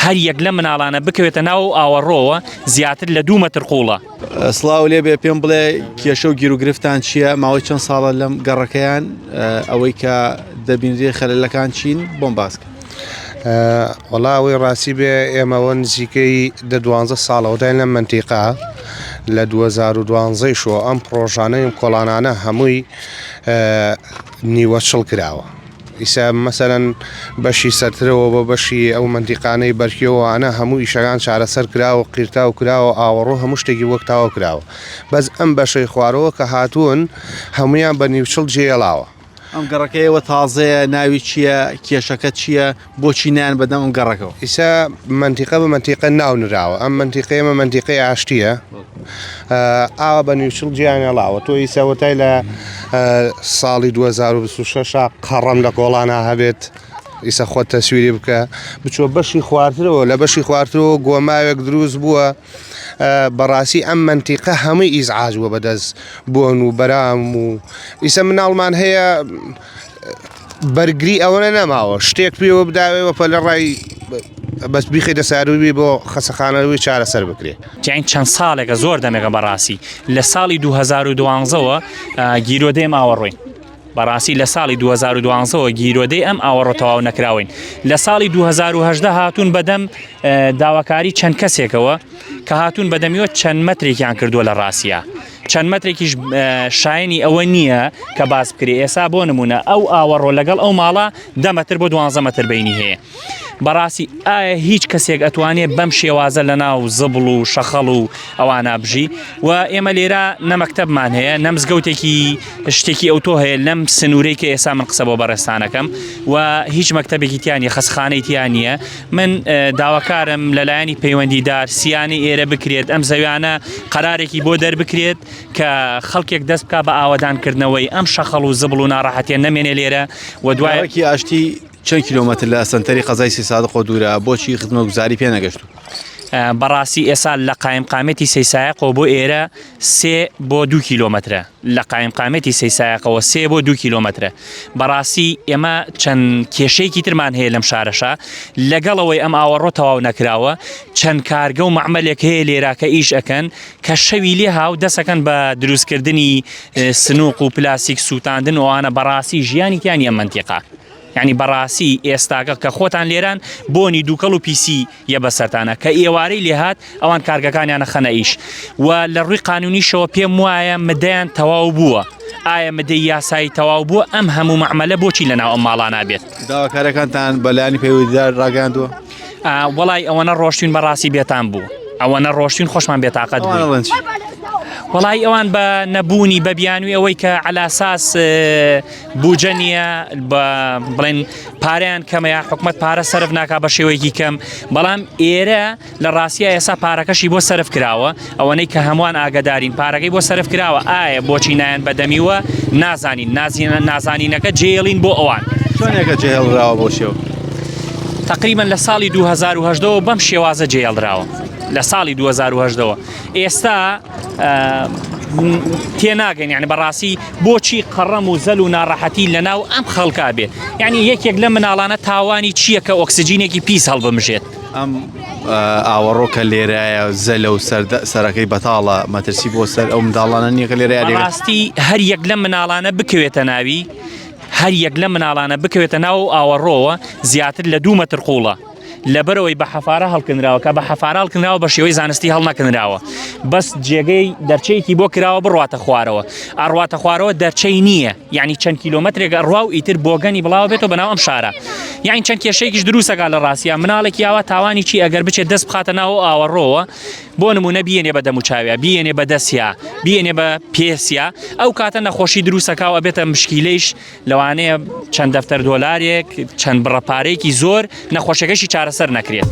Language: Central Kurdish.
هەر یەک لە مناڵانە بکەوێتە ناو ئاوەڕۆوە زیاتر لە 2 مەتر قوڵە. سڵاو لێ بێ پێم بڵێ کێشە و گیرروگرفتان چییە؟ ماوەی چەند ساڵە لەم گەڕەکەیان ئەوەی کە دەبینرێ خەلەلەکان چین بۆم باسکە. وەڵاوی ڕاستی بێ ئێمەوە نزیکەی 12 ساڵەوە داین لەم منتیقا لە 2012 شۆ ئەم پرۆژانەی کۆڵانانە هەمووی نیوە چڵ کراوە. ئیسا مەسەرەن بەشی سەرترەوە بە بەشی ئەو منتیقانەی بەرکیەوەوانە هەموو ئیشەکان چارەسەر کراوە، قیرتا و کراوە، ئاوەڕۆ هەموو شتێکی وەک تاوە کراوە. بەس ئەم بەشەی خوارەوە کە هاتوون هەمویان بە نیوچڵ جێڵاوە. ئەم گەڕەکەیەوە تازەیە، ناوی چییە، کێشەکە چییە، بۆچی نیان بەدەم ئەم گەڕەکەەوە؟ ئیسا منتیقە بە منتیقە ناو نراوە. ئەم منتیقەیەمە منتیقەی ئاشتیە، ئاوە بە نیوچڵ جیانێڵاوە. تۆ ئیساوەتای لە ساڵی 2026 قەڕەم لە کۆڵانە هەبێت. ئیسا خۆت تەسویری بکە بچۆ بەشی خواردنەوە، لە بەشی خواردنەوە گۆماوێک دروست بووە. بەڕاستی ئەم منتیقە هەمووی ئیزعاج بووە بەدەست بۆن و بەرام و ئیسا مناڵمان هەیە بەرگری ئەوەنە نەماوە شتێک پێوە بداوێەوە پە لە ڕای بەس بیخێتە ساروی بۆ خەسەخانەوەی چارەسەر بکرێت. جین چەند ساڵێکە زۆر دەمێکە بەڕاستی لە ساڵی 2012ەوە گیرۆدەی ئاوەڕۆین. بەڕاستی لە ساڵی 2012ەوە گیرۆدەی ئەم ئاوەڕۆ تەواو نەکراوین. لە ساڵی 2018 هاتوون بەدەم داواکاری چەند کەسێکەوە کە هاتوون بەدەمیەوە چەند مەترێکیان کردووە لە ڕاستیە. چەند مەترێکیش شایانی ئەوە نییە کە باس بکرێ. ئێسا بۆ نمونە ئەو ئاوەڕۆ لەگەڵ ئەو ماڵە 10 مەتر بۆ 12 مەتر بینی هەیە. بەڕاستی ئایا هیچ کەسێک ئەتوانێت بەم شێوازە لە ناو زبڵ و شەخەڵ و ئەوانە بژی و ئێمە لێرە نەمەکتەبمان هەیە نەمزگەوتێکی شتێکی ئەوتۆ هەیە لەم سنوورەی کە ئێسا من قسە بۆ بەڕێستانەکەم و هیچ مەکتەبێکی تیان نیە، خەسخانەی تیان نییە. من داواکارم لەلایەنی پەیوەندیدار سییانەی ئێرە بکرێت، ئەم زەویانە قەرارێکی بۆ دەربکرێت کە خەڵکێک دەست بکە بە ئاوەدانکردنەوەی ئەم شەخەڵ و زبڵ و ناڕەحەتیان نەمێنێ لێرە و دوایەکی ئاشتی چەند کیلۆمەتر لە ئەسەنتەری قەزای سێ سادق و دوورە بۆچی خزمەتگوزاری پێ نەگەشتووە؟ بەڕاستی ئێستا لە قایمقامەتی سەیسایقەوە بۆ ئێرە 3 بۆ 2 کیلۆمەترە. لە قایمقامەتی سەیسایقەوە 3 بۆ 2 کیلۆمەترە. بەڕاستی ئێمە چەند کێشەیەکی ترمان هەیە لەم شارەشە لەگەڵەوەی ئەم ئاوەڕۆ تەواو نەکراوە چەند کارگە و مەعمەلێک هەیە لێرە کە ئیش ئەکەن کە شەوی لێ هاو دەسەکەن بە دروستکردنی سنووق و پلاسیک سووتاندن ئەوانە بەڕاستی ژیانی تیانی ئەم منتیقە. یعنی بەڕاستی ئێستاگە کە خۆتان لێران بۆنی دووکەڵ و پیسی یە بەسەرتانە کە ئێوارەی لێهات ئەوان کارگەکانیانە خەنە ئیش و لە ڕووی قانونیشەوە پێم وایە مدەیان تەواو بووە. ئایا مدەی یاسایی تەواو بووە ئەم هەموو مەعمەلە بۆچی لەناو ئەم ماڵانە بێت؟ داواکارەکانتان بەلایانی پەیوەندیدار ڕاگەاندووە؟ وەڵای ئەوەنە ڕۆشتین بەڕاستی بێتان بوو، ئەوەنە ڕۆشتین خۆشمان بێتاقەت بوو. وەڵای ئەوان بە نەبوونی بە بیانوی ئەوەی کە علاساس بوجە نیە بڵێن پارەیان کەمەیە حکومەت پارە سەرف ناکا بە شێوەیەکی کەم، بەڵام ئێرە لە ڕاستیە ئێسا پارەکەشی بۆ سەرف کراوە ئەوەنەی کە هەمووان ئاگدارین پارەکەی بۆ سەرف کراوە. ئایا بۆچی نایەن بەدەمیوە نازانین، نازانینەکە جێڵین بۆ ئەوان. چۆنێکە جێهێڵراوە بۆ شێوە؟ تقریبا لە ساڵی 2018ەوە بەم شێوازە جێهێڵراوە. لە ساڵی 2018ەوە ئێستا تێناگەن یعنی بەڕاستی بۆچی قەڕەم و زەل و ناڕەحەتی لەناو ئەم خەڵکا بێ. یعنی یەکێک لە مناڵانە تاوانی چییە کە ئۆکسجینێکی پیس هەڵبمژێت. ئەم ئاوەڕۆکە لێرایە زەلە و سەرەکەی بەتاڵە مەترسی بۆ سەر ئەو منداڵانە نییە کە لێرە بەڕاستی هەر یەک لە مناڵانە بکەوێتە ناوی هەر یەک لە مناڵانە بکەوێتە ناو ئاوەڕۆوە زیاتر لە 2 مەتر قوڵە لەبەرەوەی بە حەفارە هەڵکردراوە کە بە حەفارە هەڵکردراوە بە شێوەی زانستی هەڵ نەکردراوە بەس جێگەی دەرچەیەکی بۆ کراوە بڕواتە خوارەوە ئەڕواتە خوارەوە دەرچەی نییە یعنی چەند کیلۆمەترێک ڕوا و ئیتر بۆگەنی بڵاو بێتەوە بەناو ئەم شارە یعنی چەند کێشەیەکیش دروستەکە لە ڕاستیە مناڵێکی یاوە تاوانی چی ئەگەر بچێت دەست بخاتە ناو ئاوەڕۆوە بۆ نمونە بیێنێ بە دەموچاویە بیێنێ بە دەستیا بیێنێ بە پێسیا ئەو کاتە نەخۆشی دروستەکەوە بێتە مشکیلەیش لەوانەیە چەند دەفتەر دۆلارێک چەند بڕەپارێکی زۆر نەخۆشیەکەشی چارەسەر نەکرێت.